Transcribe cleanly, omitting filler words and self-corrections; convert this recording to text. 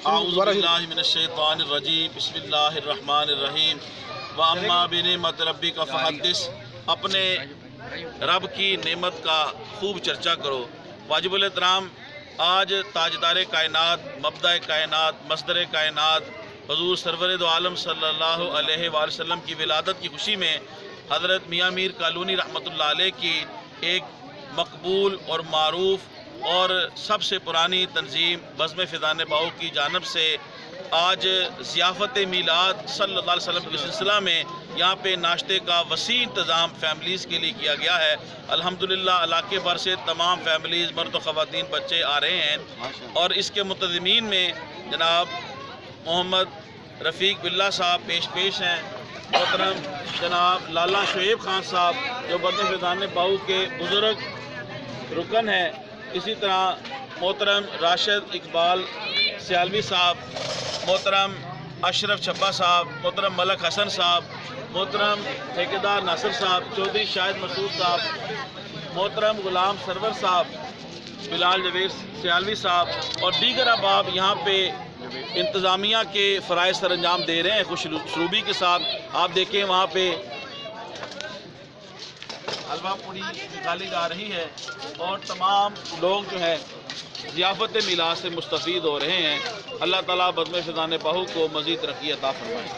اعوذ باللہ من الشیطان الرجیم، بسم اللہ الرحمن الرحیم۔ وَأَمَّا بِنِعْمَةِ رَبِّكَ فَحَدِّثْ، اپنے رب کی نعمت کا خوب چرچا کرو۔ واجب الاحترام، آج تاجدار کائنات، مبدأ کائنات، مصدر کائنات حضور سرور دو عالم صلی اللہ علیہ وآلہ وسلم کی ولادت کی خوشی میں حضرت میاں میر کالونی رحمۃ اللہ علیہ کی ایک مقبول اور معروف اور سب سے پرانی تنظیم بزم فیضان باھو کی جانب سے آج ضیافت میلاد صلی اللہ علیہ وسلم کے سلسلہ میں یہاں پہ ناشتے کا وسیع انتظام فیملیز کے لیے کیا گیا ہے۔ الحمدللہ علاقے بھر سے تمام فیملیز، مرد و خواتین، بچے آ رہے ہیں، اور اس کے متظمین میں جناب محمد رفیق باللہ صاحب پیش ہیں، محترم جناب لالا شعیب خان صاحب جو بزم فیضان باھو کے بزرگ رکن ہیں، اسی طرح محترم راشد اقبال سیالوی صاحب، محترم اشرف چھبا صاحب، محترم ملک حسن صاحب، محترم ٹھیکیدار ناصر صاحب، چودھری شاہد مسعود صاحب، محترم غلام سرور صاحب، بلال جوید سیالوی صاحب اور دیگر احباب یہاں پہ انتظامیہ کے فرائض سر انجام دے رہے ہیں خوش اسلوبی کے ساتھ۔ آپ دیکھیں وہاں پہ حلوہ پوری نکالی جا رہی ہے اور تمام لوگ جو ہیں ضیافت میلاد سے مستفید ہو رہے ہیں۔ اللہ تعالیٰ بزم فیضان باھو کو مزید ترقی عطا فرمائے۔